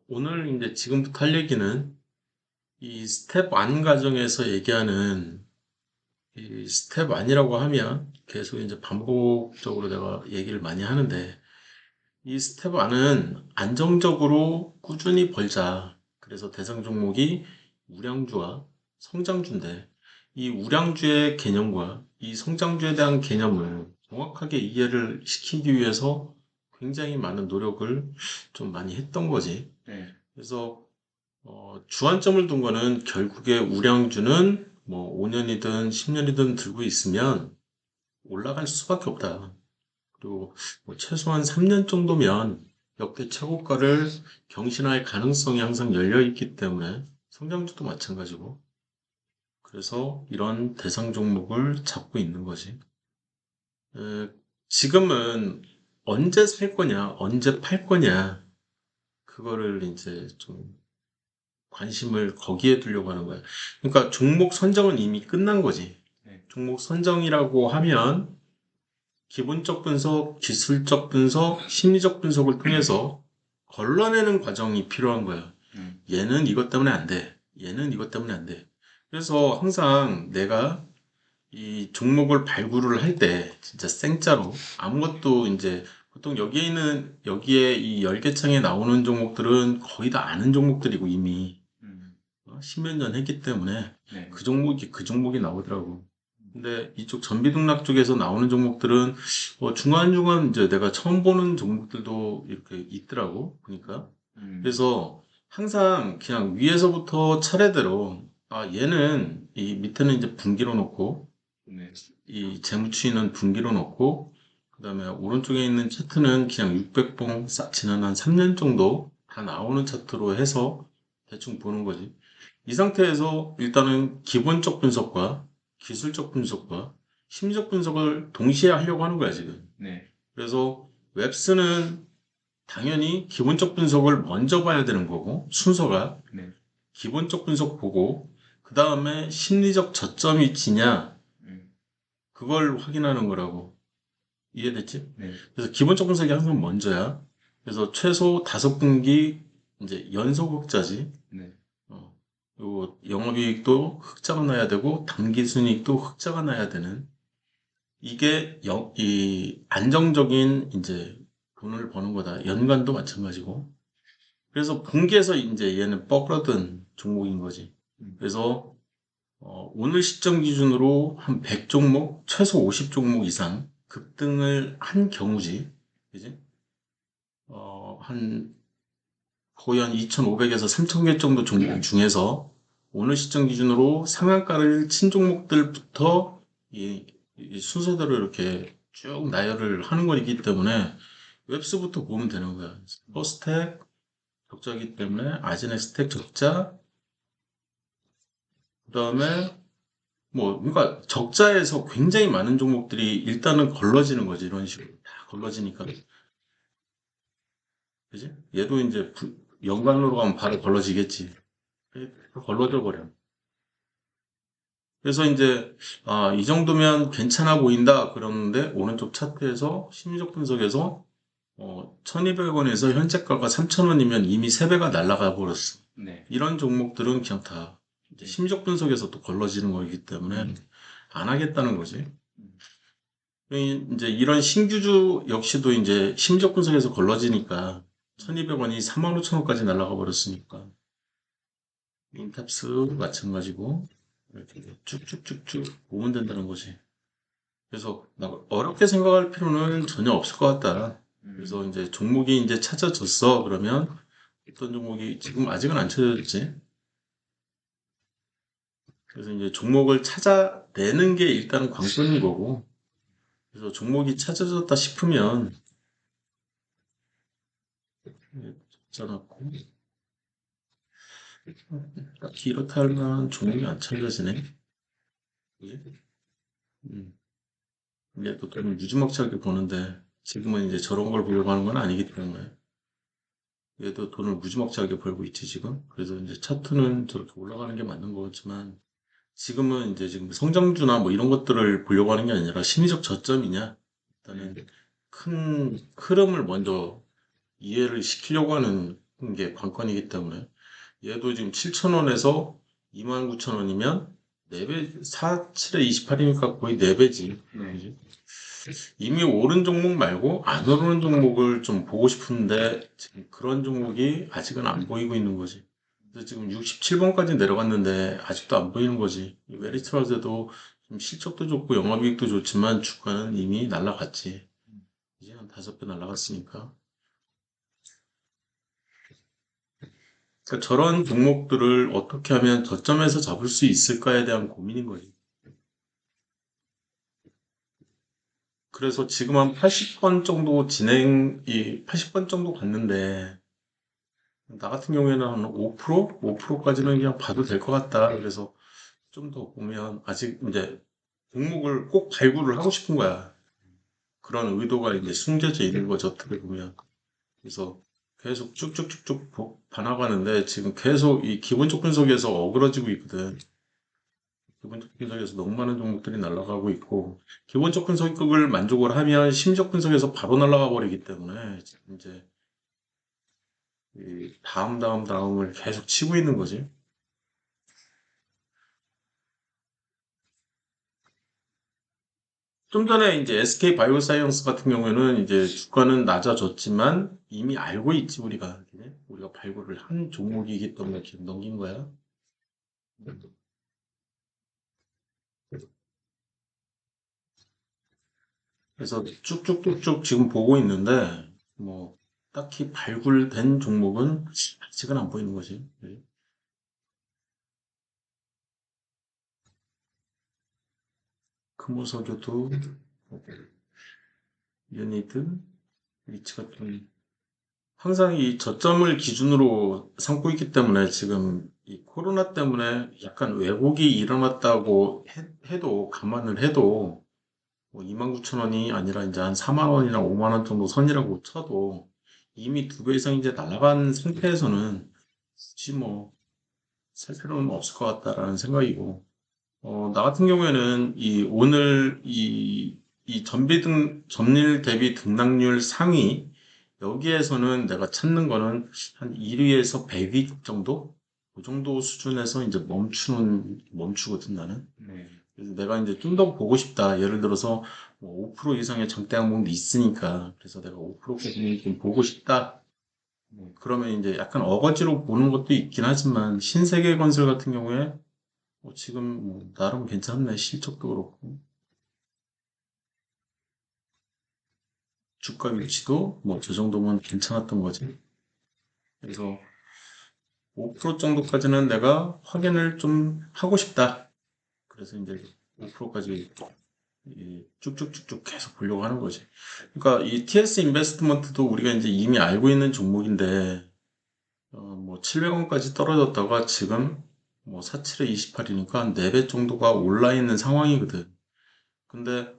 오늘 이제 지금부터 할 얘기는 이 스텝 1 과정에서 얘기하는 이 스텝 1이라고 하면 계속 이제 반복적으로 내가 얘기를 많이 하는데 이 스텝 1은 안정적으로 꾸준히 벌자. 그래서 대상 종목이 우량주와 성장주인데 이 우량주의 개념과 이 성장주에 대한 개념을 정확하게 이해를 시키기 위해서 굉장히 많은 노력을 좀 많이 했던 거지. 네. 그래서 주안점을 둔 거는 결국에 우량주는 뭐 5년이든 10년이든 들고 있으면 올라갈 수밖에 없다. 그리고 뭐 최소한 3년 정도면 역대 최고가를 경신할 가능성이 항상 열려 있기 때문에 성장주도 마찬가지고 그래서 이런 대상 종목을 잡고 있는 거지. 에, 지금은 언제 살 거냐, 언제 팔 거냐, 그거를 이제 좀 관심을 거기에 두려고 하는 거야. 그러니까 종목 선정은 이미 끝난 거지. 네. 종목 선정이라고 하면 기본적 분석, 기술적 분석, 심리적 분석을 통해서 걸러내는 과정이 필요한 거야. 얘는 이것 때문에 안 돼. 얘는 이것 때문에 안 돼. 그래서 항상 내가 이 종목을 발굴을 할 때 진짜 생짜로 아무것도 이제 보통 여기에 이 열개창에 나오는 종목들은 거의 다 아는 종목들이고 이미 십몇 년 했기 때문에 네. 그 종목이 나오더라고. 근데 이쪽 전비등락 쪽에서 나오는 종목들은 중간중간 이제 내가 처음 보는 종목들도 이렇게 있더라고. 보니까. 그래서 항상 그냥 위에서부터 차례대로 얘는 이 밑에는 이제 분기로 놓고 네. 이 재무추이는 분기로 놓고 그다음에 오른쪽에 있는 차트는 그냥 600봉 지난 한 3년 정도 다 나오는 차트로 해서 대충 보는 거지. 이 상태에서 일단은 기본적 분석과 기술적 분석과 심리적 분석을 동시에 하려고 하는 거야, 지금. 네. 그래서 웹스는 당연히 기본적 분석을 먼저 봐야 되는 거고, 순서가. 네. 기본적 분석 보고, 그 다음에 심리적 저점 위치냐, 그걸 확인하는 거라고. 이해됐지? 네. 그래서 기본적 분석이 항상 먼저야. 그래서 최소 5분기 이제 연속 흑자지. 네. 그리고 영업이익도 흑자가 나야 되고 당기순이익도 흑자가 나야 되는 이게 이 안정적인 이제 돈을 버는 거다. 연간도 마찬가지고. 그래서 분기에서 이제 얘는 뻐그러든 종목인 거지. 그래서 오늘 시점 기준으로 한 100종목, 최소 50종목 이상 급등을 한 경우지. 그지? 거의 한 2,500에서 3,000개 정도 종목 중에서 오늘 시점 기준으로 상한가를 친 종목들부터 이 순서대로 이렇게 쭉 나열을 하는 거이기 때문에 웹스부터 보면 되는 거야. 퍼스텍 적자이기 때문에 아지네스텍 적자, 그 다음에 그러니까 적자에서 굉장히 많은 종목들이 일단은 걸러지는 거지. 이런 식으로 다 걸러지니까. 그지? 얘도 이제 연간으로 가면 바로 걸러지겠지. 걸러져 버려. 그래서 이제 이 정도면 괜찮아 보인다 그러는데 오른쪽 차트에서 심리적 분석에서 1200원에서 현재가가 3000원이면 이미 3배가 날아가 버렸어. 네. 이런 종목들은 그냥 다 이제 심리적 분석에서 또 걸러지는 거기 때문에 안 하겠다는 거지. 이제 이런 신규주 역시도 이제 심리적 분석에서 걸러지니까 1200원이 45,000원까지 날아가 버렸으니까 인탑스 마찬가지고 이렇게 쭉쭉쭉쭉 보면 된다는 거지. 그래서 어렵게 생각할 필요는 전혀 없을 것 같다. 그래서 이제 종목이 이제 찾아졌어. 그러면 어떤 종목이 지금 아직은 안 찾아졌지. 그래서 이제 종목을 찾아내는 게 일단은 관건인 거고. 그래서 종목이 찾아졌다 싶으면 찾아놨고 딱히 이렇다 할 만한 종목이 안 찾아지네. 그지? 음. 이게 또 돈을 무지막지하게 버는데 지금은 이제 저런 걸 보려고 하는 건 아니기 때문에 얘도 돈을 무지막지하게 벌고 있지 지금. 그래서 이제 차트는 저렇게 올라가는 게 맞는 거지만 지금은 이제 지금 성장주나 뭐 이런 것들을 보려고 하는 게 아니라 심리적 저점이냐 일단은 큰 흐름을 먼저 이해를 시키려고 하는 게 관건이기 때문에 얘도 지금 7,000원에서 29,000원이면 4배, 4, 7에 28이니까 거의 4배지. 그지? 이미 오른 종목 말고 안 오르는 종목을 좀 보고 싶은데 지금 그런 종목이 아직은 안 보이고 있는 거지. 그래서 지금 67번까지 내려갔는데 아직도 안 보이는 거지. 이 메리트라드도 좀 실적도 좋고 영업이익도 좋지만 주가는 이미 날라갔지. 이제 한 5배 날라갔으니까. 그러니까 저런 종목들을 어떻게 하면 저점에서 잡을 수 있을까에 대한 고민인 거지. 그래서 지금 한 80번 정도 이 80번 정도 갔는데, 나 같은 경우에는 한 5%? 5%까지는 그냥 봐도 될 것 같다. 그래서 좀 더 보면, 아직 이제 종목을 꼭 발굴을 하고 싶은 거야. 그런 의도가 이제 숨겨져 있는 거죠, 어떻게 보면. 그래서 계속 쭉쭉쭉쭉 봐나가는데, 지금 계속 이 기본적 분석에서 어그러지고 있거든. 기본적 분석에서 너무 많은 종목들이 날아가고 있고, 기본적 분석을 만족을 하면 심적 분석에서 바로 날아가 버리기 때문에, 이제 이 다음을 계속 치고 있는 거지. 좀 전에 이제 SK 바이오사이언스 같은 경우에는 이제 주가는 낮아졌지만 이미 알고 있지, 우리가. 우리가 발굴을 한 종목이기 때문에 이렇게 넘긴 거야. 그래서 쭉쭉쭉쭉 지금 보고 있는데, 뭐, 딱히 발굴된 종목은 아직은 안 보이는 거지. 금호석유도 유니트 위치가 좀 항상 이 저점을 기준으로 삼고 있기 때문에 지금 이 코로나 때문에 약간 왜곡이 일어났다고 해도 감안을 해도 뭐 29,000원이 아니라 이제 한 4만 원이나 5만 원 정도 선이라고 쳐도 이미 2배 이상 이제 날아간 상태에서는 굳이 뭐 살 필요는 없을 것 같다라는 생각이고 나 같은 경우에는 오늘 이 전일 대비 등락률 상위, 여기에서는 내가 찾는 거는 한 1위에서 100위 정도? 그 정도 수준에서 이제 멈추거든, 나는. 그래서 내가 이제 좀 더 보고 싶다. 예를 들어서 뭐 5% 이상의 장대 항목도 있으니까. 그래서 내가 5%까지 좀 보고 싶다. 그러면 이제 약간 어거지로 보는 것도 있긴 하지만 신세계건설 같은 경우에 지금 뭐 나름 괜찮네. 실적도 그렇고 주가 위치도 뭐 저 정도면 괜찮았던 거지. 그래서 5% 정도까지는 내가 확인을 좀 하고 싶다. 그래서 이제 5%까지 쭉쭉쭉쭉 계속 보려고 하는 거지. 그러니까 이 TS 인베스트먼트도 우리가 이제 이미 알고 있는 종목인데 뭐 700원까지 떨어졌다가 지금 뭐 47에 28이니까 한 4배 정도가 올라 있는 상황이거든. 근데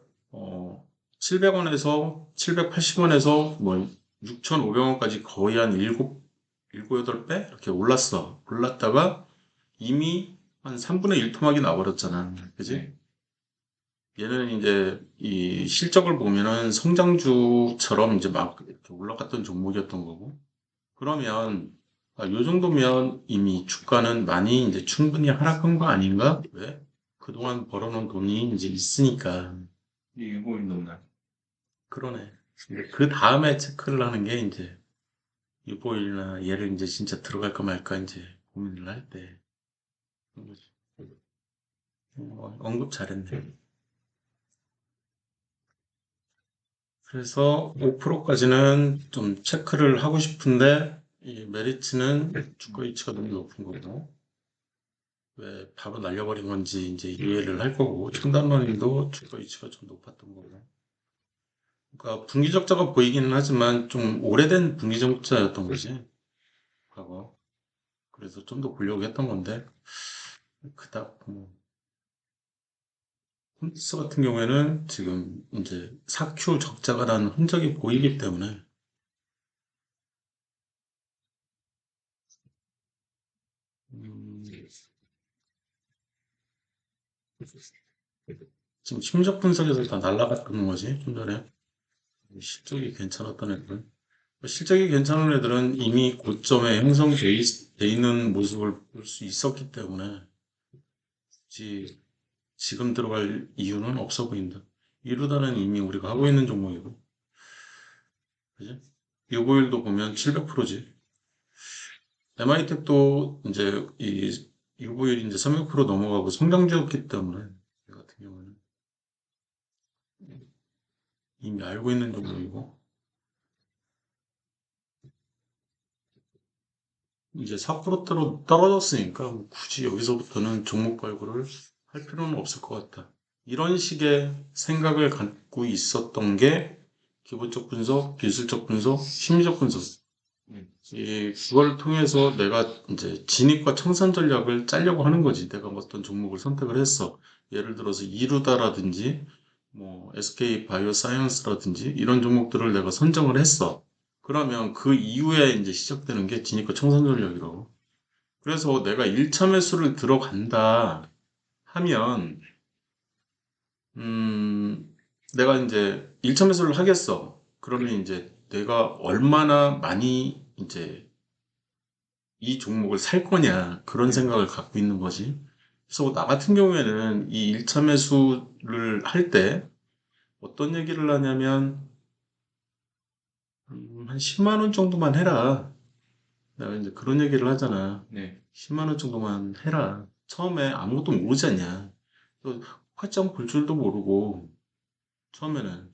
700원에서 780원에서 뭐 6,500원까지 거의 한 8배 이렇게 올랐어. 올랐다가 이미 한 3분의 1 토막이 나버렸잖아. 그지? 네. 얘는 이제 이 실적을 보면은 성장주처럼 이제 막 이렇게 올라갔던 종목이었던 거고. 그러면 요 정도면 이미 주가는 많이 이제 충분히 하락한 거 아닌가? 왜? 그동안 벌어놓은 돈이 이제 있으니까. 이 일본 논란. 그러네. 근데 그 다음에 체크를 하는 게 이제 유보일이나 얘를 이제 진짜 들어갈까 말까 이제 고민을 할 때. 그런 거지. 언급 잘했네. 그래서 5%까지는 좀 체크를 하고 싶은데 이 메리츠는 주가 위치가 너무 높은 거고 왜 바로 날려버린 건지 이제 이해를 할 거고 청단원님도 주가 위치가 좀 높았던 거고 그러니까 분기적자가 보이기는 하지만 좀 오래된 분기적자였던 거지 과거 그래서 좀 더 보려고 했던 건데 그닥 뭐 홈스 같은 경우에는 지금 이제 4Q 적자가 난 흔적이 보이기 때문에 음, 지금 심적 분석에서 다 날라갔던 거지 좀 전에 실적이 괜찮았던 애들은 실적이 괜찮은 애들은 이미 고점에 돼 있는 모습을 볼 수 있었기 때문에 굳이 지금 들어갈 이유는 없어 보인다. 이루다는 이미 우리가 하고 있는 종목이고, 그지? 651도 보면 700%지. MI텍도 이제 이 651이 이제 300% 넘어가고 성장주였기 때문에, 이 같은 경우는 이미 알고 있는 종목이고, 이제 4%대로 떨어졌으니까 뭐 굳이 여기서부터는 종목 발굴을 할 필요는 없을 것 같다. 이런 식의 생각을 갖고 있었던 게 기본적 분석, 기술적 분석, 심리적 분석. 그걸 통해서 내가 이제 진입과 청산 전략을 짜려고 하는 거지. 내가 어떤 종목을 선택을 했어. 예를 들어서 이루다라든지, 뭐, SK 바이오사이언스라든지, 이런 종목들을 내가 선정을 했어. 그러면 그 이후에 이제 시작되는 게 진입과 청산 전략이라고. 그래서 내가 1차 매수를 들어간다 하면, 음, 내가 이제 1차 매수를 하겠어. 그러면 이제 내가 얼마나 많이 이제 이 종목을 살 거냐, 그런 생각을 갖고 있는 거지. 그래서 나 같은 경우에는 이 1차 매수를 할 때 어떤 얘기를 하냐면, 한 10만 원 정도만 해라. 내가 이제 그런 얘기를 하잖아. 네. 10만 원 정도만 해라. 처음에 아무것도 모르지 않냐. 또 화장 볼 줄도 모르고, 처음에는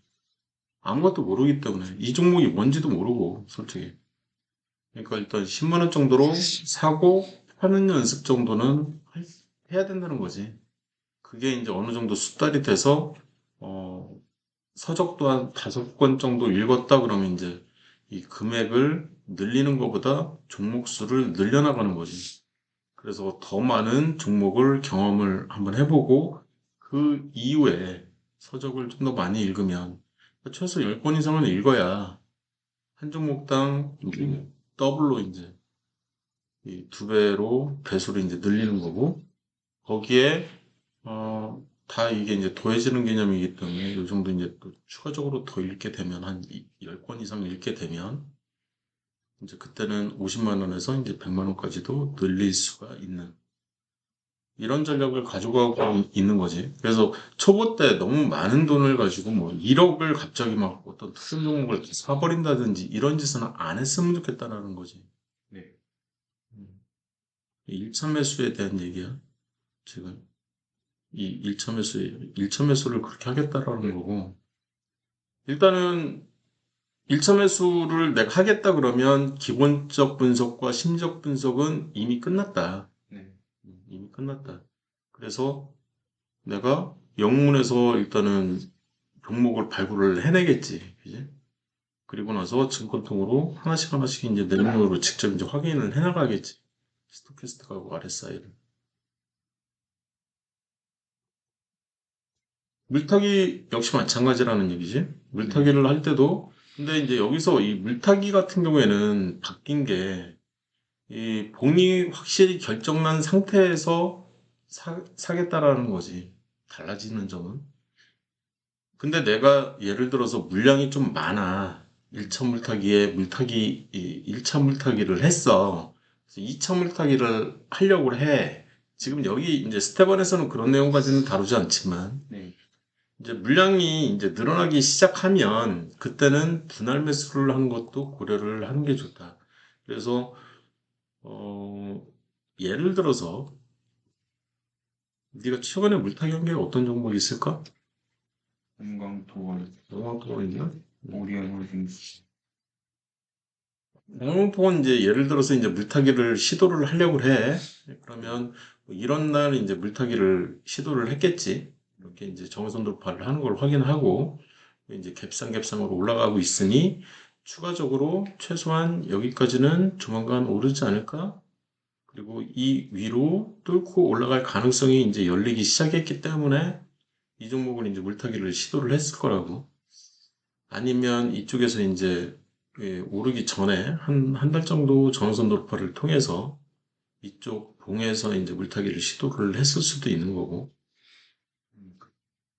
아무것도 모르기 때문에 이 종목이 뭔지도 모르고, 솔직히. 그러니까 일단 10만 원 정도로 사고 파는 연습 정도는 해야 된다는 거지. 그게 이제 어느 정도 숙달이 돼서, 어, 서적도 한 5권 정도 읽었다 그러면 이제 이 금액을 늘리는 것보다 종목 수를 늘려나가는 거지. 그래서 더 많은 종목을 경험을 한번 해보고 그 이후에 서적을 좀 더 많이 읽으면 최소 10권 이상은 읽어야 한 종목당 이제 더블로 이제 이 두 배로 배수를 이제 늘리는 거고 거기에 다 이게 이제 더해지는 개념이기 때문에 이 정도 이제 또 추가적으로 더 읽게 되면 한 10권 이상 읽게 되면 이제 그때는 50만 원에서 이제 100만 원까지도 늘릴 수가 있는 이런 전략을 가지고 가고 있는 거지. 그래서 초보 때 너무 많은 돈을 가지고 뭐 1억을 갑자기 막 어떤 특정 종목을 사버린다든지 이런 짓은 안 했으면 좋겠다라는 거지. 네. 음. 1차 매수에 대한 얘기야, 지금. 이 1차 매수를 그렇게 하겠다라는 거고. 일단은 1차 매수를 내가 하겠다 그러면 기본적 분석과 심적 분석은 이미 끝났다. 네. 이미 끝났다. 그래서 내가 영문에서 일단은 종목을 발굴을 해내겠지. 그지? 그리고 나서 증권통으로 하나씩 하나씩 이제 내 눈으로 직접 이제 확인을 해나가겠지. 스토캐스틱하고 RSI를. 물타기 역시 마찬가지라는 얘기지. 물타기를 할 때도 근데 이제 여기서 이 물타기 같은 경우에는 바뀐 게 이 봉이 확실히 결정난 상태에서 사겠다라는 거지. 달라지는 점은. 근데 내가 예를 들어서 물량이 좀 많아. 1차 물타기에 물타기, 1차 물타기를 했어. 그래서 2차 물타기를 하려고 해. 지금 여기 이제 스텝 1에서는 그런 내용까지는 다루지 않지만, 네. 이제 물량이 이제 늘어나기 시작하면, 그때는 분할 매수를 한 것도 고려를 하는 게 좋다. 그래서, 어, 예를 들어서, 네가 최근에 물타기 한 게 어떤 종목이 있을까? 금강토원, 영광토가 있나? 오리온홀딩스. 영등포는 이제 예를 들어서 이제 물타기를 시도를 하려고 해. 그러면 뭐 이런 날 이제 물타기를 시도를 했겠지. 이렇게 이제 정선 돌파를 하는 걸 확인하고 이제 갭상으로 올라가고 있으니 추가적으로 최소한 여기까지는 조만간 오르지 않을까? 그리고 이 위로 뚫고 올라갈 가능성이 이제 열리기 시작했기 때문에 이 종목은 이제 물타기를 시도를 했을 거라고. 아니면 이쪽에서 이제 오르기 전에 한 달 정도 전선 돌파를 통해서 이쪽 봉에서 이제 물타기를 시도를 했을 수도 있는 거고.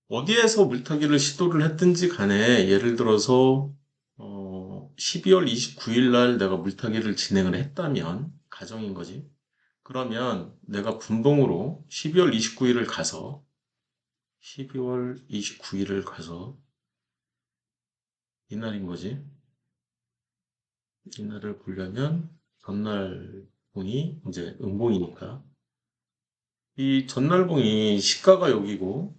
어디에서 물타기를 시도를 했든지 간에 예를 들어서 12월 29일 날 내가 물타기를 진행을 했다면, 가정인 거지. 그러면 내가 분봉으로 12월 29일을 가서, 12월 29일을 가서, 이날인 거지. 이날을 보려면, 전날 봉이 이제 음봉이니까. 이 전날봉이 시가가 여기고,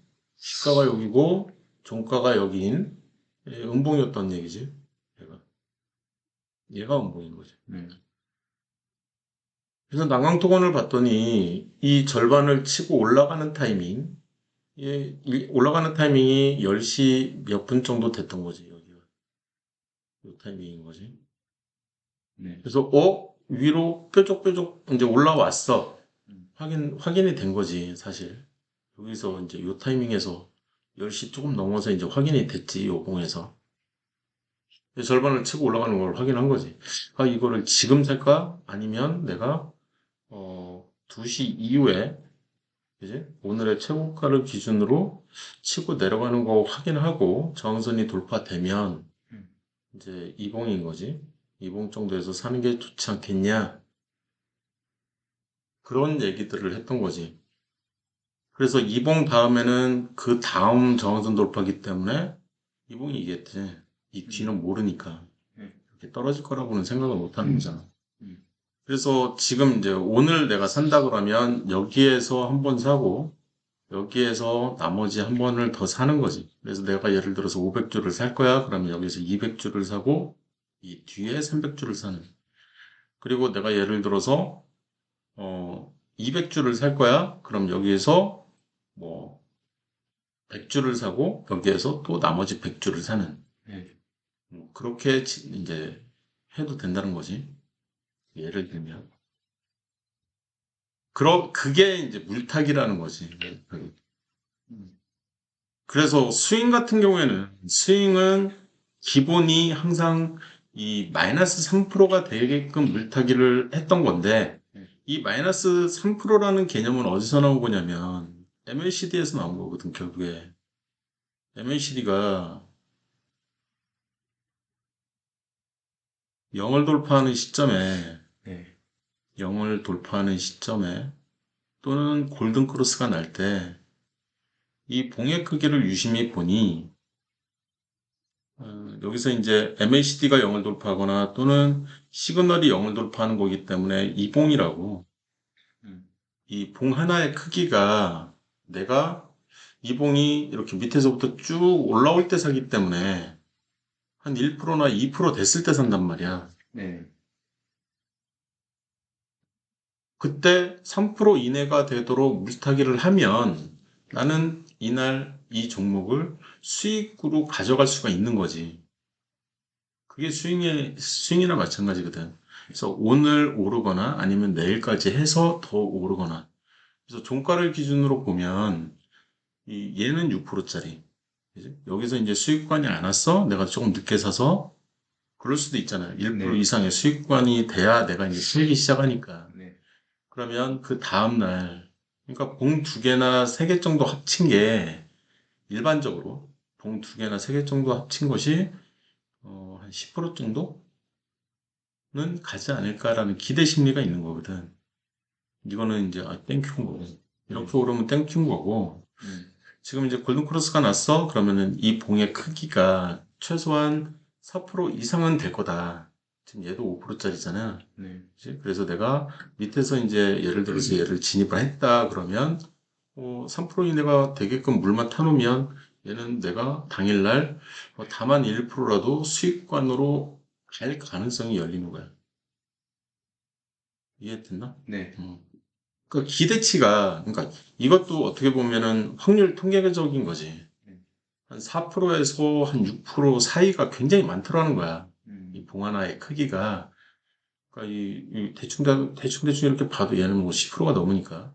종가가 여기인 음봉이었던 얘기지. 얘가 음봉인 거지. 네. 그래서 난강토건을 봤더니 이 절반을 치고 올라가는 타이밍, 이 올라가는 타이밍이 10시 몇 분 정도 됐던 거지, 여기가. 이 타이밍인 거지. 네. 그래서, 위로 뾰족뾰족 이제 올라왔어. 음. 확인이 된 거지, 사실. 여기서 이제 요 타이밍에서 10시 조금 넘어서 이제 확인이 됐지, 요 봉에서. 절반을 치고 올라가는 걸 확인한 거지. 아, 이거를 지금 살까? 아니면 내가, 2시 이후에 그지? 오늘의 최고가를 기준으로 치고 내려가는 거 확인하고 저항선이 돌파되면 음. 이제 이봉인 거지. 이봉 정도에서 사는 게 좋지 않겠냐? 그런 얘기들을 했던 거지. 그래서 이봉 다음에는 그 다음 저항선 돌파기 때문에 이봉이 이겼지. 이 뒤는 모르니까 네. 이렇게 떨어질 거라고는 생각을 못 하는 거잖아. 음. 그래서 지금 이제 오늘 내가 산다 그러면 여기에서 한번 사고 여기에서 나머지 한 번을 더 사는 거지. 그래서 내가 예를 들어서 500주를 살 거야. 그러면 여기서 200주를 사고 이 뒤에 300주를 사는. 그리고 내가 예를 들어서 200주를 살 거야. 그럼 여기에서 뭐 100주를 사고 여기에서 또 나머지 100주를 사는. 네. 그렇게 이제 해도 된다는 거지. 예를 들면. 그게 이제 물타기라는 거지. 음. 그래서 스윙 같은 경우에는 스윙은 기본이 항상 이 마이너스 3%가 되게끔 물타기를 했던 건데 네. 이 마이너스 3%라는 개념은 어디서 나온 거냐면 MACD에서 나온 거거든 결국에. MACD가 0을 돌파하는 시점에 네. 0을 돌파하는 시점에 또는 골든 크로스가 날 때 이 봉의 크기를 유심히 보니 여기서 이제 MACD가 0을 돌파하거나 또는 시그널이 0을 돌파하는 거기 때문에 이 봉이라고 음. 이 봉 하나의 크기가 내가 이 봉이 이렇게 밑에서부터 쭉 올라올 때 사기 때문에 한 1%나 2% 됐을 때 산단 말이야. 네. 그때 3% 이내가 되도록 물타기를 하면 나는 이날 이 종목을 수익으로 가져갈 수가 있는 거지. 그게 스윙이나 마찬가지거든. 그래서 오늘 오르거나 아니면 내일까지 해서 더 오르거나. 그래서 종가를 기준으로 보면 얘는 6%짜리. 여기서 이제 수익권이 안 왔어? 내가 조금 늦게 사서 그럴 수도 있잖아요. 1% 네. 이상의 수익권이 돼야 내가 이제 수익이 시작하니까. 네. 그러면 그 다음 날, 그러니까 봉 두 개나 세 개 정도 합친 게 일반적으로 봉 두 개나 세 개 정도 합친 것이 한 10% 정도? 는 가지 않을까라는 기대 심리가 있는 거거든. 이거는 이제 땡큐인 거고. 이렇게 오르면 땡큐인 거고. 음. 지금 이제 골든 크로스가 났어? 그러면은 이 봉의 크기가 최소한 4% 이상은 될 거다. 지금 얘도 5%짜리잖아. 네. 그래서 내가 밑에서 이제 예를 들어서 얘를 진입을 했다 그러면 3% 이내가 되게끔 물만 타놓으면 얘는 내가 당일날 다만 1%라도 수익관으로 갈 가능성이 열리는 거야. 이해됐나? 네. 그 기대치가, 그러니까 이것도 어떻게 보면은 확률 통계적인 거지. 네. 한 4%에서 한 6% 사이가 굉장히 많더라는 거야. 이 음. 봉 하나의 크기가. 그러니까 대충 이렇게 봐도 얘는 뭐 10%가 넘으니까.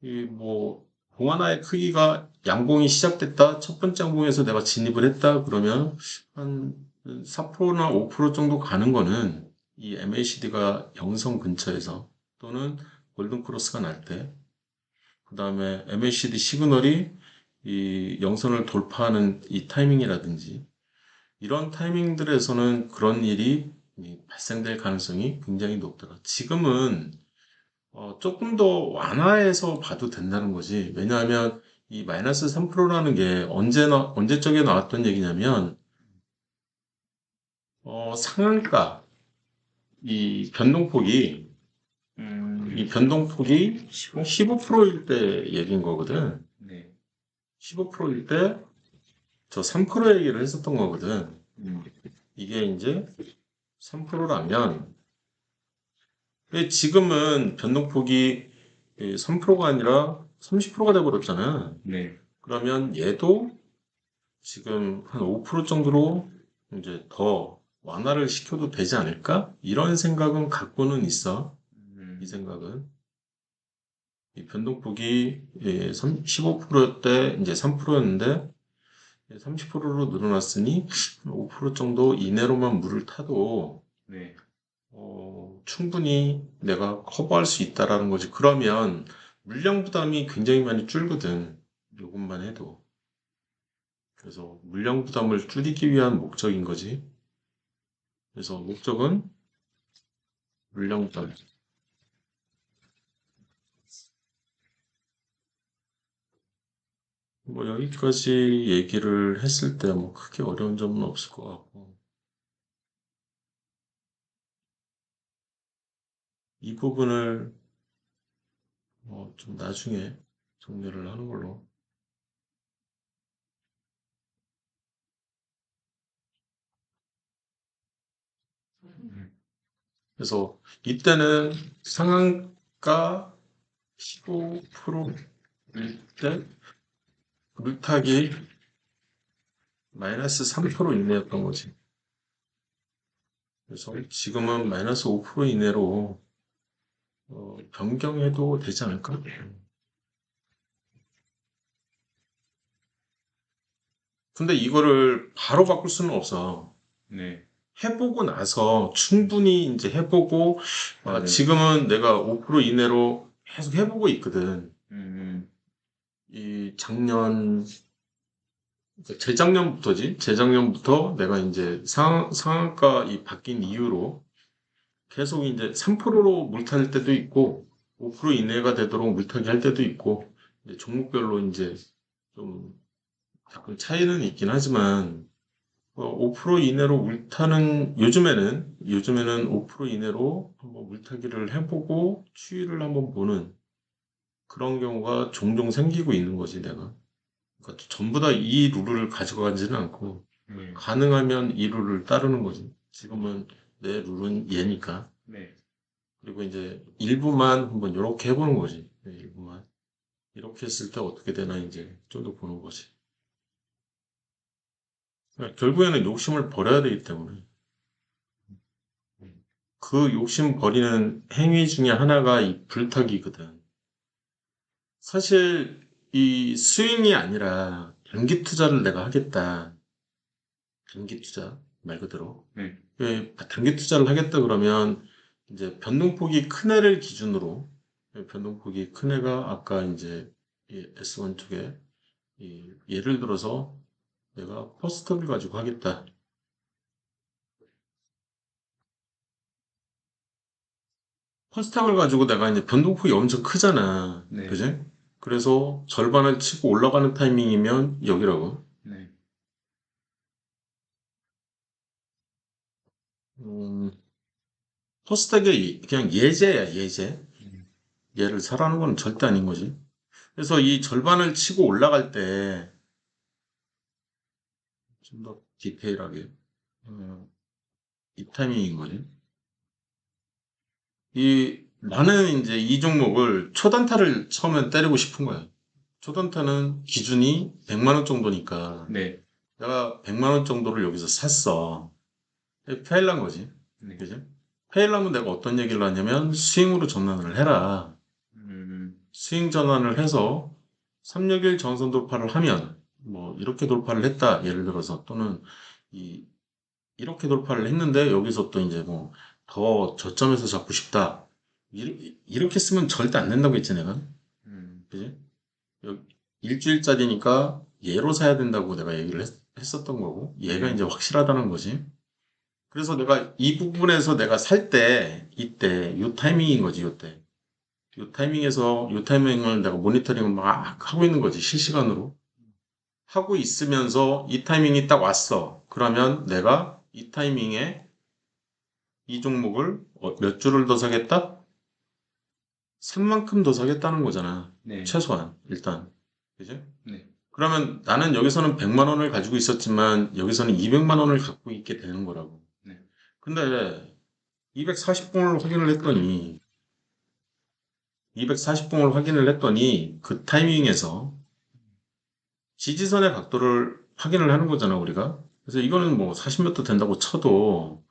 이 뭐, 봉 하나의 크기가 양봉이 시작됐다. 첫 번째 양봉에서 내가 진입을 했다. 그러면 한 4%나 5% 정도 가는 거는 이 MACD가 영성 근처에서 또는 골든 크로스가 날 때, 그 다음에 MACD 시그널이 이 영선을 돌파하는 이 타이밍이라든지, 이런 타이밍들에서는 그런 일이 발생될 가능성이 굉장히 높더라. 지금은 조금 더 완화해서 봐도 된다는 거지. 왜냐하면 이 마이너스 3%라는 게 언제적에 나왔던 얘기냐면, 상한가, 이 변동폭이, 이 음, 변동폭이 15%일 때 얘기인 거거든. 네. 15%일 때 저 3% 얘기를 했었던 거거든. 음, 이게 이제 3%라면, 지금은 변동폭이 3%가 아니라 30%가 돼버렸잖아. 네. 그러면 얘도 지금 한 5% 정도로 이제 더 완화를 시켜도 되지 않을까? 이런 생각은 갖고는 있어. 이 음, 생각은. 이 변동폭이 15%였대 이제 3%였는데 30%로 늘어났으니 5% 정도 이내로만 물을 타도 네. 충분히 내가 커버할 수 있다라는 거지. 그러면 물량 부담이 굉장히 많이 줄거든. 요것만 해도. 그래서 물량 부담을 줄이기 위한 목적인 거지. 그래서 목적은 물량 부담. 뭐 여기까지 얘기를 했을 때 뭐 크게 어려운 점은 없을 것 같고 이 부분을 좀 나중에 정리를 하는 걸로. 음, 그래서 이때는 상한가 15%일 때 물타기 마이너스 3% 이내였던 거지. 그래서 지금은 마이너스 5% 이내로 변경해도 되지 않을까? 근데 이거를 바로 바꿀 수는 없어. 네. 해보고 나서 충분히 이제 해보고 맞아요. 지금은 내가 5% 이내로 계속 해보고 있거든. 음, 이 작년 재작년부터지. 재작년부터 내가 이제 상한가 이 바뀐 이후로 계속 이제 3%로 물탈 때도 있고 5% 이내가 되도록 물타기 할 때도 있고 이제 종목별로 이제 좀 약간 차이는 있긴 하지만 5% 이내로 물타는 요즘에는 5% 이내로 한번 물타기를 해보고 추이를 한번 보는 그런 경우가 종종 생기고 있는 거지 내가. 그러니까 전부 다 이 룰을 가져가지는 않고 네. 가능하면 이 룰을 따르는 거지. 지금은 내 룰은 얘니까. 네. 그리고 이제 일부만 한번 이렇게 해보는 거지. 네, 일부만. 이렇게 했을 때 어떻게 되나 이제 좀 더 보는 거지. 그러니까 결국에는 욕심을 버려야 되기 때문에. 그 욕심 버리는 행위 중에 하나가 이 불타기거든. 사실 이 스윙이 아니라 단기 투자를 내가 하겠다. 단기 투자 말 그대로. 네. 왜 단기 투자를 하겠다 그러면 이제 변동폭이 큰 애를 기준으로 변동폭이 큰 애가 아까 이제 이 S1 쪽에 예를 들어서 내가 퍼스트를 가지고 하겠다. 퍼스탁을 가지고 내가 이제 변동폭이 엄청 크잖아. 네. 그지? 그래서 절반을 치고 올라가는 타이밍이면 여기라고. 네. 음, 퍼스탁이 그냥 예제야, 예제. 음, 얘를 사라는 건 절대 아닌 거지. 그래서 이 절반을 치고 올라갈 때 좀 더 디테일하게 이 타이밍인 거지. 나는 이제 이 종목을 초단타를 처음엔 때리고 싶은 거야. 초단타는 기준이 100만 원 정도니까 네. 내가 100만 원 정도를 여기서 샀어. 페일난 거지. 네. 그지? 페일하면 내가 어떤 얘기를 하냐면 스윙으로 전환을 해라. 음, 스윙 전환을 해서 361 정선 돌파를 하면 뭐 이렇게 돌파를 했다. 예를 들어서 또는 이 이렇게 돌파를 했는데 여기서 또 이제 뭐 더 저점에서 잡고 싶다. 이렇게 쓰면 절대 안 된다고 했지 내가. 음, 그지? 여- 일주일짜리니까 얘로 사야 된다고 내가 얘기를 했었던 거고, 얘가 네. 이제 확실하다는 거지. 그래서 내가 이 부분에서 내가 살 때, 이때, 요 타이밍인 거지, 요때. 요 타이밍을 내가 모니터링을 막 하고 있는 거지, 실시간으로. 하고 있으면서 이 타이밍이 딱 왔어. 그러면 내가 이 타이밍에 이 종목을 몇 주를 더 사겠다? 산 만큼 더 사겠다는 거잖아. 네. 최소한, 일단. 그지? 네. 그러면 나는 여기서는 100만 원을 가지고 있었지만 여기서는 200만 원을 갖고 있게 되는 거라고. 네. 근데 240봉을 확인을 했더니 240봉을 확인을 했더니 그 타이밍에서 지지선의 각도를 확인을 하는 거잖아, 우리가. 그래서 이거는 뭐 40몇 도 된다고 쳐도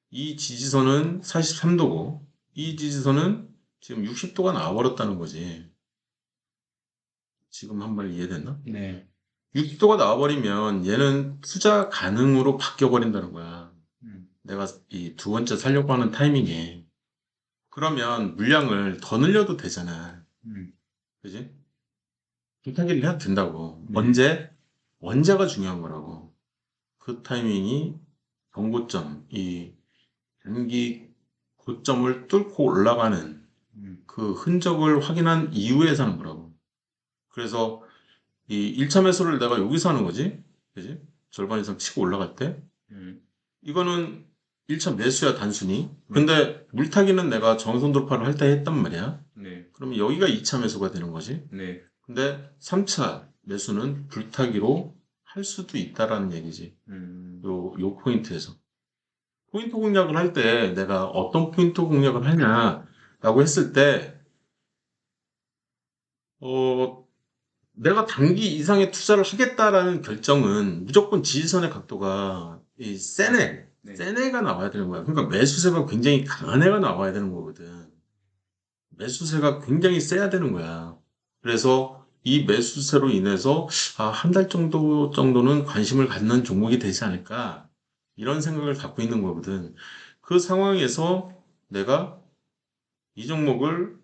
이 지지선은 43도고 이 지지선은 지금 60도가 나와버렸다는 거지. 지금 한 말 이해됐나? 네. 60도가 나와버리면 얘는 투자 가능으로 바뀌어버린다는 거야. 음. 내가 이 두 번째 살려고 하는 타이밍에. 그러면 물량을 더 늘려도 되잖아. 음. 그지? 불타기를 해도 된다고. 네. 언제가 중요한 거라고. 그 타이밍이 경고점, 이 단기 고점을 뚫고 올라가는 음. 그 흔적을 확인한 이후에 사는 거라고. 그래서 이 1차 매수를 내가 여기서 하는 거지. 그지? 절반 이상 치고 올라갈 때. 음. 이거는 1차 매수야, 단순히. 근데 물타기는 내가 정선 돌파를 할 때 했단 말이야. 네. 그러면 여기가 2차 매수가 되는 거지. 네. 근데 3차 매수는 불타기로 할 수도 있다라는 얘기지. 음. 요 포인트에서. 포인트 공략을 할 때 내가 어떤 포인트 공략을 하냐라고 했을 때, 어, 내가 단기 이상의 투자를 하겠다라는 결정은 무조건 지지선의 각도가 이 네. 센 애가 나와야 되는 거야. 그러니까 매수세가 굉장히 강한 애가 나와야 되는 거거든. 매수세가 굉장히 세야 되는 거야. 그래서 이 매수세로 인해서 한 달 정도는 관심을 갖는 종목이 되지 않을까 이런 생각을 갖고 있는 거거든. 그 상황에서 내가 이 종목을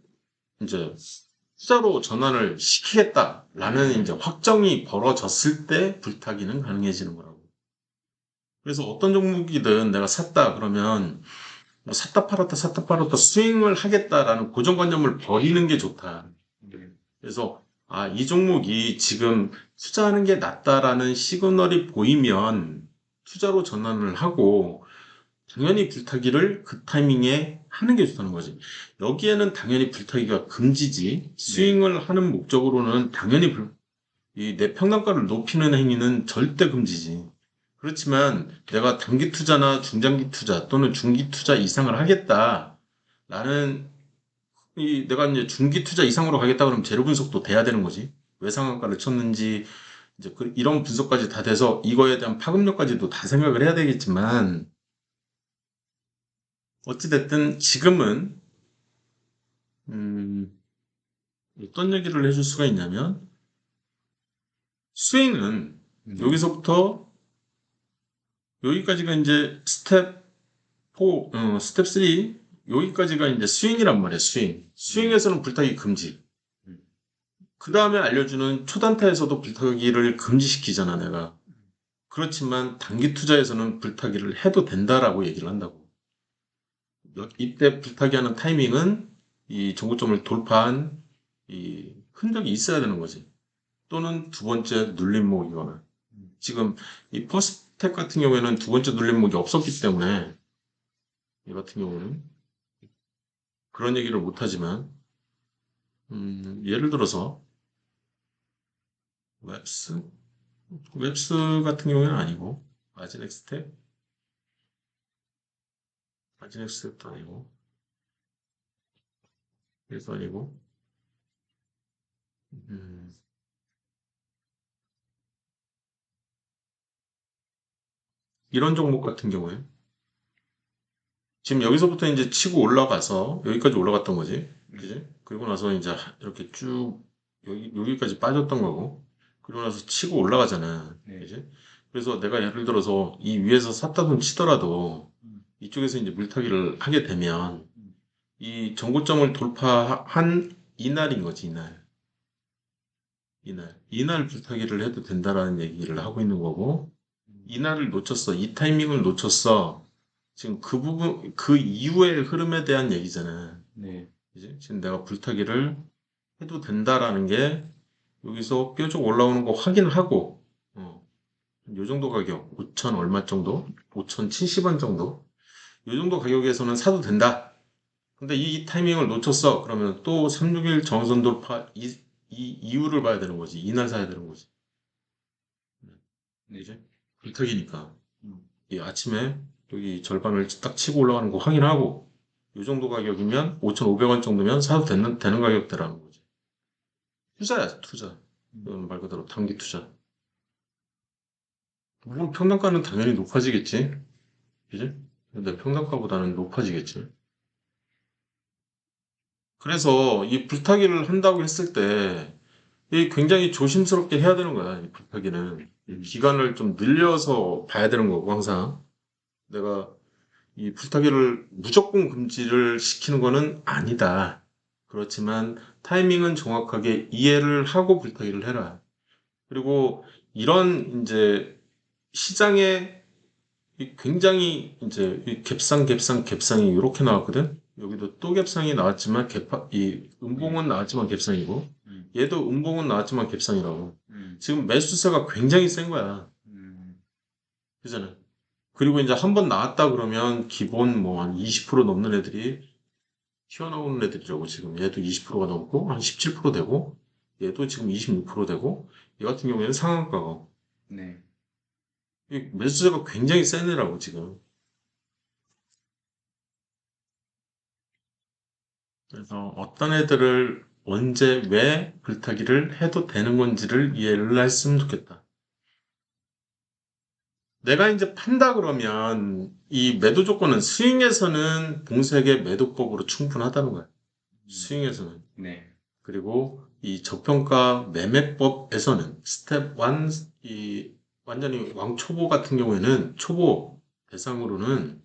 이제 투자로 전환을 시키겠다라는 이제 확정이 벌어졌을 때 불타기는 가능해지는 거라고. 그래서 어떤 종목이든 내가 샀다 그러면 뭐 샀다 팔았다 스윙을 하겠다라는 고정관념을 버리는 게 좋다. 네. 그래서 이 종목이 지금 투자하는 게 낫다라는 시그널이 보이면 투자로 전환을 하고 당연히 불타기를 그 타이밍에 하는 게 좋다는 거지. 여기에는 당연히 불타기가 금지지. 스윙을 하는 목적으로는 당연히 이 내 평단가를 높이는 행위는 절대 금지지. 그렇지만 내가 단기 투자나 중장기 투자 또는 중기 투자 이상을 하겠다. 라는 내가 이제 중기 투자 이상으로 가겠다 그러면 재료 분석도 돼야 되는 거지. 왜 상한가를 쳤는지 이제 이런 분석까지 다 돼서 이거에 대한 파급력까지도 다 생각을 해야 되겠지만 어찌됐든 지금은 음, 어떤 얘기를 해줄 수가 있냐면 스윙은 여기서부터 여기까지가 이제 스텝 4, 스텝 3 여기까지가 이제 스윙이란 말이야. 스윙에서는 불타기 금지. 그 다음에 알려주는 초단타에서도 불타기를 금지시키잖아, 내가. 그렇지만 단기 투자에서는 불타기를 해도 된다라고 얘기를 한다고. 이때 불타기하는 타이밍은 이 정고점을 돌파한 이 흔적이 있어야 되는 거지. 또는 두 번째 눌림목이거나. 지금 이 퍼스텍 같은 경우에는 두 번째 눌림목이 없었기 때문에 이 같은 경우는 그런 얘기를 못하지만 예를 들어서 웹스 같은 경우에는 아니고 아지넥스텝도 아니고 그래서 아니고 음, 이런 종목 같은 경우에 지금 여기서부터 이제 치고 올라가서 여기까지 올라갔던 거지. 그지? 그리고 나서 이제 이렇게 쭉 여기까지 빠졌던 거고. 그리고 나서 치고 올라가잖아. 네. 그지? 그래서 내가 예를 들어서 이 위에서 샀다 손 치더라도 이쪽에서 이제 물타기를 하게 되면 이 정고점을 돌파한 이날인 거지, 이날. 이날 불타기를 해도 된다라는 얘기를 하고 있는 거고. 이날을 놓쳤어. 이 타이밍을 놓쳤어. 지금 그 부분, 그 이후의 흐름에 대한 얘기잖아. 네. 그지? 지금 내가 불타기를 해도 된다라는 게 여기서 뾰족 올라오는 거 확인하고, 요 정도 가격, 5천 얼마 정도? 5,070원 정도? 요 정도 가격에서는 사도 된다. 근데 이 타이밍을 놓쳤어. 그러면 또 361 정선 돌파, 이 이유를 봐야 되는 거지. 이날 사야 되는 거지. 네. 이제 불타기니까. 음. 이 아침에 여기 절반을 딱 치고 올라가는 거 확인하고, 이 정도 가격이면 5,500원 정도면 사도 되는 가격대라는 거지. 투자야, 투자. 이건 말 그대로 단기 투자. 물론 평단가는 당연히 높아지겠지. 그지? 근데 평단가보다는 높아지겠지. 그래서 이 불타기를 한다고 했을 때, 이 굉장히 조심스럽게 해야 되는 거야, 이 불타기는. 이 기간을 좀 늘려서 봐야 되는 거고, 항상. 내가 이 불타기를 무조건 금지를 시키는 거는 아니다. 그렇지만 타이밍은 정확하게 이해를 하고 불타기를 해라. 그리고 이런 이제 시장에 굉장히 이제 이 갭상이 이렇게 나왔거든. 여기도 또 갭상이 나왔지만 이 음봉은 나왔지만 갭상이고 얘도 음봉은 나왔지만 갭상이라고. 지금 매수세가 굉장히 센 거야. 그잖아. 그리고 이제 한번 나왔다 그러면 기본 뭐 한 20% 넘는 애들이 튀어나오는 애들이라고. 지금 얘도 20%가 넘고 한 17% 되고 얘도 지금 26% 되고 얘 같은 경우에는 상한가고. 네. 이 매수세가 굉장히 센 애라고 지금. 그래서 어떤 애들을 언제 왜 불타기를 해도 되는 건지를 이해를 했으면 좋겠다. 내가 이제 판다 그러면 이 매도 조건은 스윙에서는 봉쇄의 매도법으로 충분하다는 거야. 스윙에서는. 네. 그리고 이 저평가 매매법에서는 스텝 1, 이 완전히 왕초보 같은 경우에는 초보 대상으로는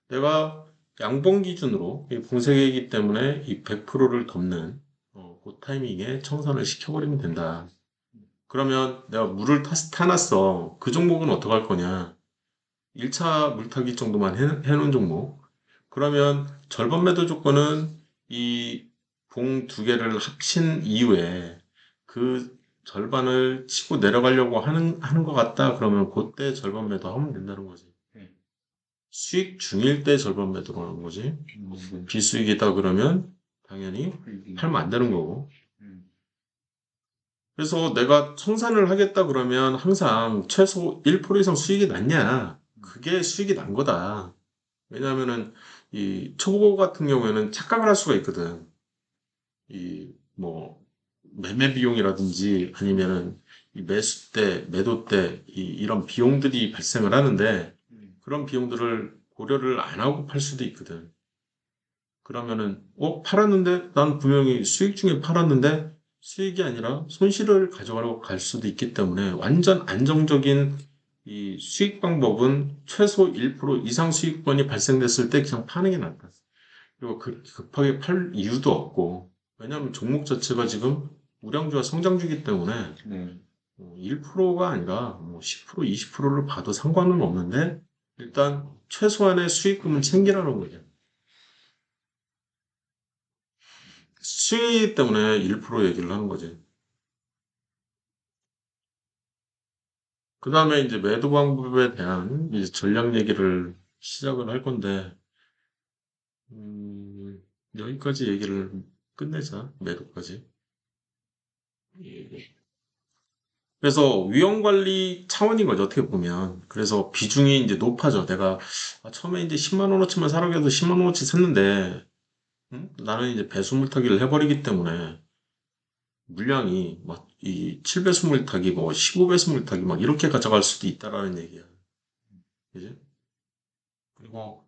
내가 양봉 기준으로 이 봉쇄이기 때문에 이 100%를 덮는 그 타이밍에 청산을 시켜버리면 된다. 그러면 내가 물을 타놨어. 그 종목은 어떡할 거냐? 1차 물타기 정도만 해놓은 종목. 그러면 절반 매도 조건은 이 봉 두 개를 합친 이후에 그 절반을 치고 내려가려고 하는 것 같다. 그러면 그때 절반 매도 하면 된다는 거지. 네. 수익 중일 때 절반 매도를 하는 거지. 네. 비수익이다 그러면 당연히 팔면 안 되는 거고. 그래서 내가 청산을 하겠다 그러면 항상 최소 1% 이상 수익이 났냐? 그게 수익이 난 거다. 왜냐하면은 이 초보 같은 경우에는 착각을 할 수가 있거든. 이 뭐 매매 비용이라든지 아니면은 이 매수 때, 매도 때 이런 비용들이 발생을 하는데 그런 비용들을 고려를 안 하고 팔 수도 있거든. 그러면은 팔았는데 난 분명히 수익 중에 팔았는데 수익이 아니라 손실을 가져가려고 갈 수도 있기 때문에 완전 안정적인 이 수익 방법은 최소 1% 이상 수익권이 발생됐을 때 그냥 파는 게 낫다. 그리고 급하게 팔 이유도 없고 왜냐하면 종목 자체가 지금 우량주와 성장주이기 때문에 네. 1%가 아니라 뭐 10%, 20%를 봐도 상관은 없는데 일단 최소한의 수익금은 챙기라는 거죠. 수익 때문에 1% 얘기를 하는 거지. 그 다음에 이제 매도 방법에 대한 이제 전략 얘기를 시작을 할 건데, 여기까지 얘기를 끝내자. 매도까지. 예. 그래서 위험 관리 차원인 거죠. 어떻게 보면. 그래서 비중이 이제 높아져. 내가 처음에 이제 10만 원어치만 사라고 해도 10만 원어치 샀는데, 나는 이제 배수 물타기를 해버리기 때문에 물량이 막 이 7배수 물타기, 뭐 15배수 물타기 막 이렇게 가져갈 수도 있다라는 얘기야. 그지? 그리고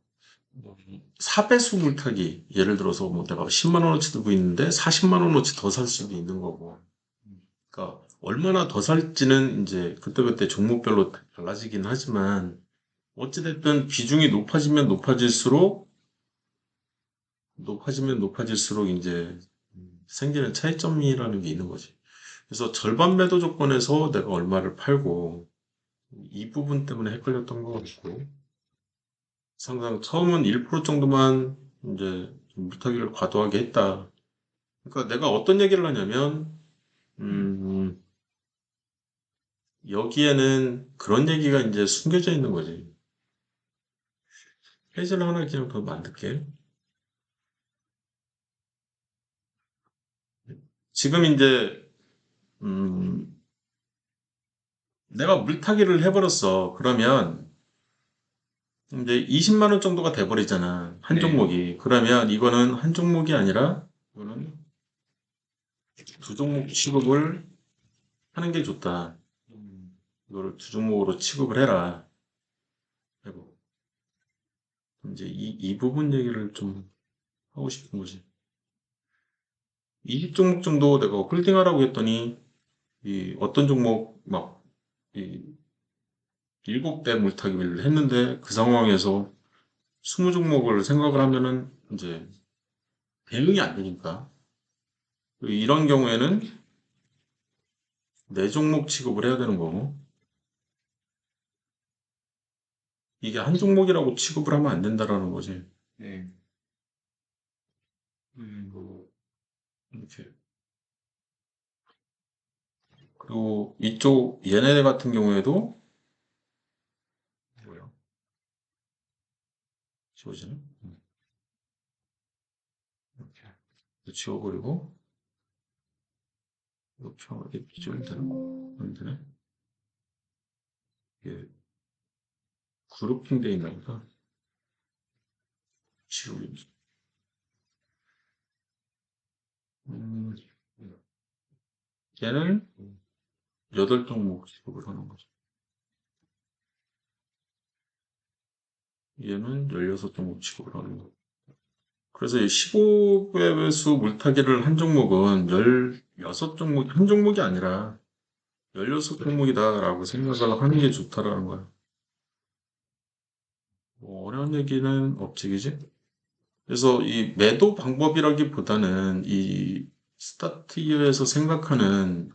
뭐 4배수 물타기, 예를 들어서 뭐 내가 10만 원어치 들고 있는데 40만 원어치 더 살 수도 있는 거고. 그러니까 얼마나 더 살지는 이제 그때그때 종목별로 달라지긴 하지만 어찌됐든 비중이 높아질수록 이제 생기는 차이점이라는 게 있는 거지. 그래서 절반 매도 조건에서 내가 얼마를 팔고 이 부분 때문에 헷갈렸던 것 같고, 항상 처음은 1% 정도만 이제 좀 물타기를 과도하게 했다. 그러니까 내가 어떤 얘기를 하냐면, 음, 여기에는 그런 얘기가 이제 숨겨져 있는 거지. 페이지를 하나 그냥 더 만들게. 지금 이제, 음, 내가 물타기를 해버렸어. 그러면 이제 20만 원 정도가 돼버리잖아. 한 네. 종목이. 그러면 이거는 한 종목이 아니라, 이거는 두 종목 취급을 하는 게 좋다. 이거를 두 종목으로 취급을 해라. 그리고 이제 이 부분 얘기를 좀 하고 싶은 거지. 20종목 정도 내가 홀딩하라고 했더니, 이 어떤 종목 막, 이 7배 물타기를 했는데 그 상황에서 20종목을 생각을 하면은 이제 대응이 안 되니까. 이런 경우에는 4종목 취급을 해야 되는 거고, 이게 한 종목이라고 취급을 하면 안 된다라는 거지. 네. 이렇게. 그리고 이쪽 얘네 같은 경우에도 뭐야? 지워지나? 이렇게 지워버리고 이렇게 지우면 되나? 안 되네. 이게 그룹핑 돼 있나 보다. 지우기. 음, 얘는 8종목 취급을 하는 거죠. 얘는 16종목 취급을 하는 거. 그래서 15배수 물타기를 한 종목은 16종목, 한 종목이 아니라 16종목이다라고 생각을 하는 게 좋다라는 거야. 뭐 어려운 얘기는 없지, 그지? 그래서 이 매도 방법이라기보다는 이 스타트이어에서 생각하는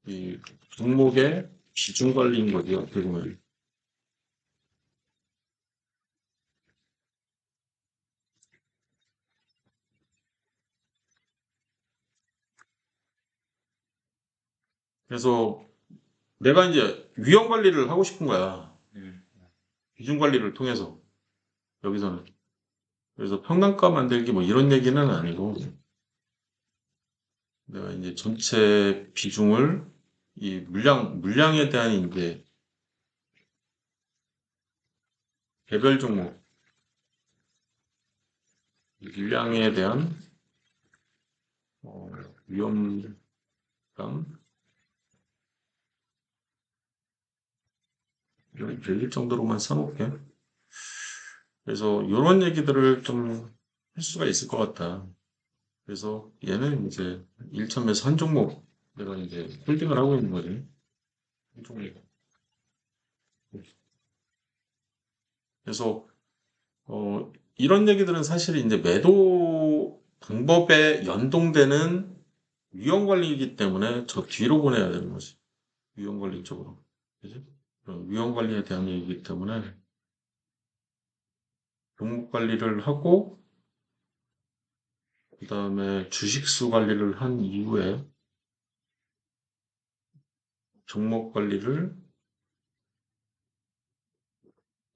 이 종목의 비중 관리인 거지, 어떻게 보면. 그래서 내가 이제 위험 관리를 하고 싶은 거야. 음. 비중 관리를 통해서, 여기서는. 그래서 평단가 만들기 뭐 이런 얘기는 아니고, 내가 이제 전체 비중을 이 물량에 대한 이제 개별 종목, 물량에 대한 어, 위험감, 이런 들릴 정도로만 써놓을게. 그래서 이런 얘기들을 좀 할 수가 있을 것 같다. 그래서 얘는 이제 1첨에서 한 종목 내가 이제 홀딩을 하고 있는 거지. 한 종목. 그래서 이런 얘기들은 사실 이제 매도 방법에 연동되는 위험 관리이기 때문에 저 뒤로 보내야 되는 거지. 위험 관리 쪽으로. 그지? 그런 위험 관리에 대한 얘기이기 때문에 종목 관리를 하고 그다음에 주식수 관리를 한 이후에 종목 관리를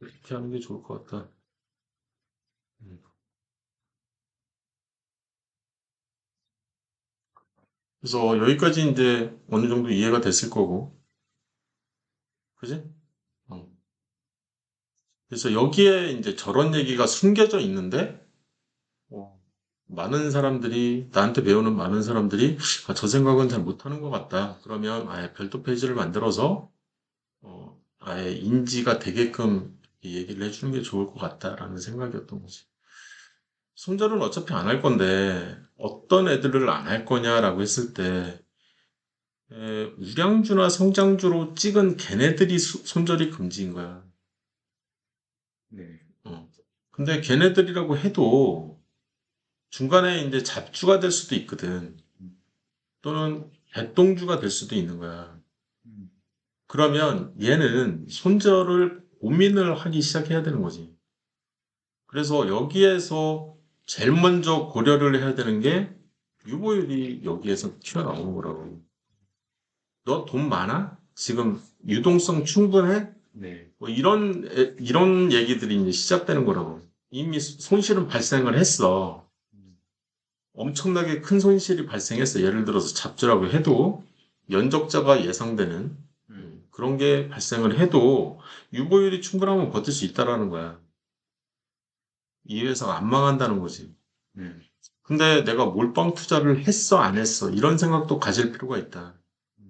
이렇게 하는 게 좋을 것 같다. 음. 그래서 여기까지 이제 어느 정도 이해가 됐을 거고, 그지? 어. 그래서 여기에 이제 저런 얘기가 숨겨져 있는데, 어, 많은 사람들이, 나한테 배우는 많은 사람들이, 아, 저 생각은 잘 못하는 것 같다. 그러면 아예 별도 페이지를 만들어서, 아예 인지가 되게끔 이 얘기를 해주는 게 좋을 것 같다라는 생각이었던 거지. 손절은 어차피 안 할 건데, 어떤 애들을 안 할 거냐라고 했을 때, 우량주나 성장주로 찍은 걔네들이 손절이 금지인 거야. 네. 어. 근데 걔네들이라고 해도 중간에 이제 잡주가 될 수도 있거든. 또는 개똥주가 될 수도 있는 거야. 음. 그러면 얘는 손절을 고민을 하기 시작해야 되는 거지. 그래서 여기에서 제일 먼저 고려를 해야 되는 게 유보율이 여기에서 튀어나오는 거라고. 너 돈 많아? 지금 유동성 충분해? 네. 뭐 이런 얘기들이 이제 시작되는 거라고. 이미 손실은 발생을 했어. 음, 엄청나게 큰 손실이 발생했어. 예를 들어서 잡주라고 해도 면적자가 예상되는 음, 그런 게 발생을 해도 유보율이 충분하면 버틸 수 있다라는 거야. 이 회사가 안 망한다는 거지. 음, 근데 내가 몰빵 투자를 했어, 안 했어? 이런 생각도 가질 필요가 있다.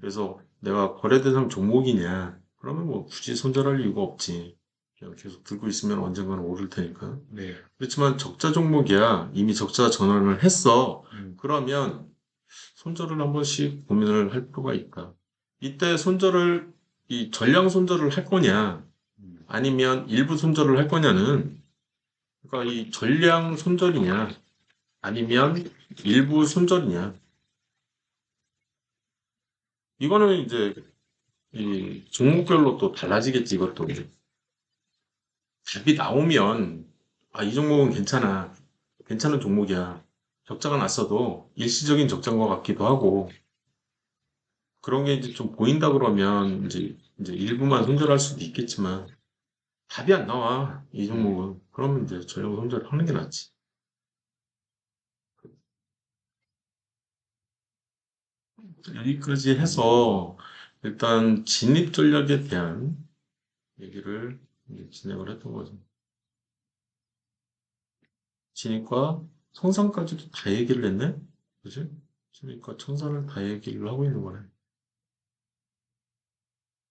그래서 내가 거래 대상 종목이냐? 그러면 뭐 굳이 손절할 이유가 없지. 그냥 계속 들고 있으면 언젠가는 오를 테니까. 네. 그렇지만 적자 종목이야. 이미 적자 전환을 했어. 음, 그러면 손절을 한 번씩 고민을 할 필요가 있다. 이때 손절을, 이 전량 손절을 할 거냐, 음, 아니면 일부 손절을 할 거냐는, 그러니까 이 전량 손절이냐, 아니면 일부 손절이냐. 이거는 이제 이 종목별로 또 달라지겠지, 이것도. 답이 나오면, 아, 이 종목은 괜찮아. 괜찮은 종목이야. 적자가 났어도 일시적인 적자인 것 같기도 하고, 그런 게 이제 좀 보인다 그러면 이제 일부만 손절할 수도 있겠지만, 답이 안 나와, 이 네. 종목은. 그러면 이제 전량 손절을 하는 게 낫지. 여기까지 해서 일단 진입 전략에 대한 얘기를 이제 진행을 했던 거죠. 진입과 청산까지도 다 얘기를 했네? 그지? 진입과 청산을 다 얘기를 하고 있는 거네.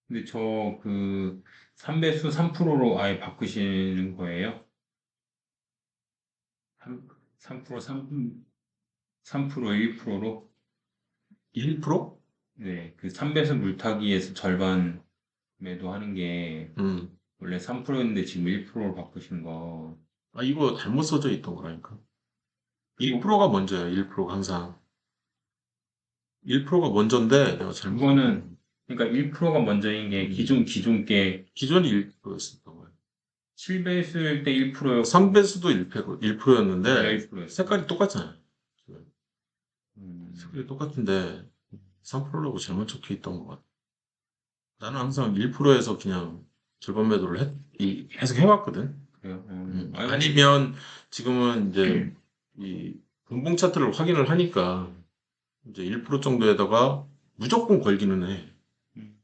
근데 저 그 3배수 3%로 아예 바꾸시는 거예요? 3% 3% 1%로? 1%? 네, 그 3배수 물타기에서 절반 매도하는 게 음. 원래 3%였는데 지금 1%로 바꾸신 거. 아, 이거 잘못 써져 있던 거라니까. 그거, 1%가 먼저야, 1%가 항상. 1%가 먼저인데, 내가 잘못, 그거는, 그러니까 1%가 먼저인 게 음, 기존 게 기존이 1%였었던 거야. 7배수일 때 1%였고, 3배수도 1%였는데, 원래 1%였어요. 색깔이 똑같잖아. 음, 색깔이 똑같은데, 3%라고 잘못 적혀 있던 것 같아. 나는 항상 1%에서 그냥 절반 매도를 계속 해왔거든. 그래요. 아이고, 아니면 지금은 이제 이 분봉 차트를 확인을 하니까 이제 1% 정도에다가 무조건 걸기는 해. 음,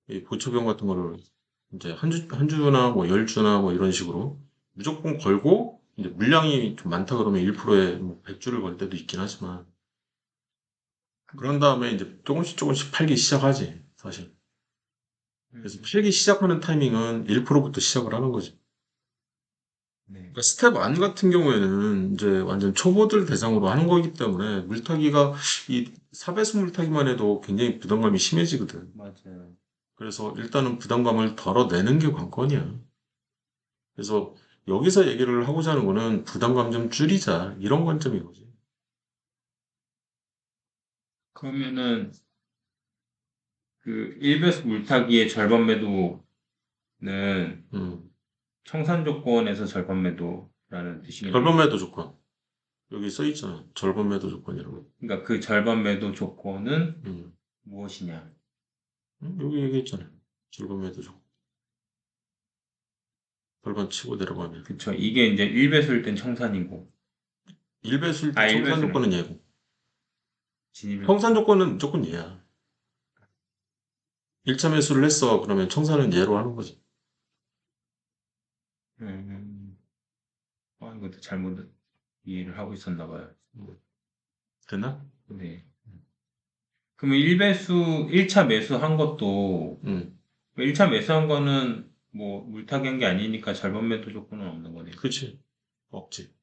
이 보초병 같은 거를 이제 한 주나 뭐 10주나 뭐 이런 식으로 무조건 걸고 이제 물량이 좀 많다 그러면 1%에 뭐 100주를 걸 때도 있긴 하지만 그런 다음에 이제 조금씩 팔기 시작하지, 사실. 그래서 음, 팔기 시작하는 타이밍은 1%부터 시작을 하는 거지. 네, 그러니까 스텝 1 같은 경우에는 이제 완전 초보들 대상으로 하는 거기 때문에 물타기가 이 사배수 물타기만 해도 굉장히 부담감이 심해지거든. 맞아요. 그래서 일단은 부담감을 덜어내는 게 관건이야. 그래서 여기서 얘기를 하고자 하는 거는 부담감 좀 줄이자 이런 관점인 거지. 그러면은 그 1배수 물타기의 절반 매도는 음. 청산 조건에서 절반 매도라는 뜻이겠네요. 절반 매도 조건 여기 써 있잖아. 절반 매도 조건이라고. 그러니까 그 절반 매도 조건은 음. 무엇이냐? 여기 얘기했잖아. 절반 매도 조건. 절반 치고 내려가면 그쵸. 이게 이제 1배수일 땐 청산이고, 1배수일 때 아, 청산 1배수는 조건은 얘고 진입일 때. 청산 조건은 무조건 얘야. 1차 매수를 했어. 그러면 청산은 얘로 하는 거지. 음, 이것도 잘못 이해를 하고 있었나 봐요. 음. 됐나? 네. 그러면 1차 매수한 것도, 음. 1차 매수한 거는 뭐 물타기 한 게 아니니까 절반 매도 조건은 없는 거네요. 그치. 없지.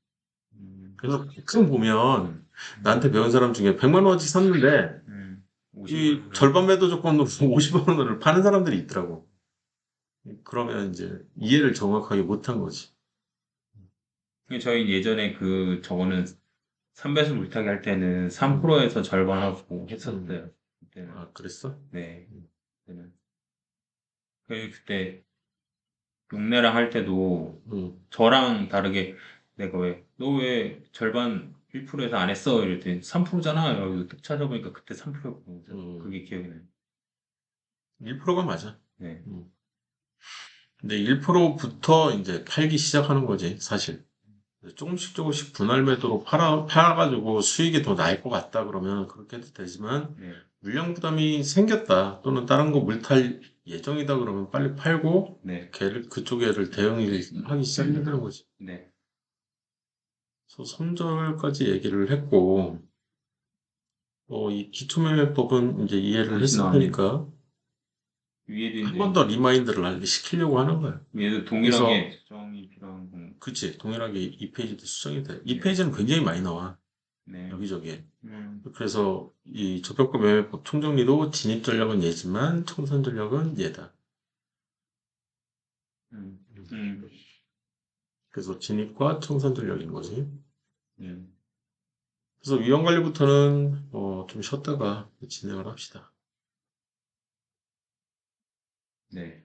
음, 그래서 가끔 보면 음, 나한테 배운 사람 중에 100만 원어치 샀는데 이 50원 을 절반 매도 조건으로 50만 원을 파는 사람들이 있더라고. 그러면 이제 이해를 정확하게 못한 거지. 저희 예전에 그 저거는 3배수 물타기 할 때는 음. 3%에서 절반 하고 음. 했었어요. 그때는. 아, 그랬어? 네. 음. 그때는. 그때 용래랑 할 때도 음, 저랑 다르게 내가 너 왜 절반 1%에서 안 했어? 이랬더니 3%잖아. 이러고 딱 찾아보니까 그때 3%였고 음, 그게 기억이 나요. 1%가 맞아. 네, 음. 근데 1%부터 이제 팔기 시작하는 거지, 사실. 조금씩 조금씩 분할 매도로 팔아가지고 수익이 더 나을 것 같다 그러면 그렇게 해도 되지만, 네, 물량 부담이 생겼다 또는 다른 거 물탈 예정이다 그러면 빨리 팔고 네, 그쪽 애를 대응을 하기 시작해야 되는 거지. 네. 그래서 3절까지 얘기를 했고, 이 기초매매법은 이제 이해를 다시 나왔네요. 했으니까 위에도 한 번 이제 더 리마인드를 시키려고 하는 거야. 위에도 동일하게 그래서 수정이 필요한 거. 그치, 동일하게 이 페이지도 수정이 돼. 이 네, 페이지는 굉장히 많이 나와, 네, 여기저기에. 음, 그래서 이 저평가 매매법 총정리도 진입 전략은 얘지만 청산 전략은 얘다. 음, 음. 음, 그래서 진입과 청산 전략인 거지. 네, 그래서 위험 관리부터는 좀 쉬었다가 진행을 합시다. 네.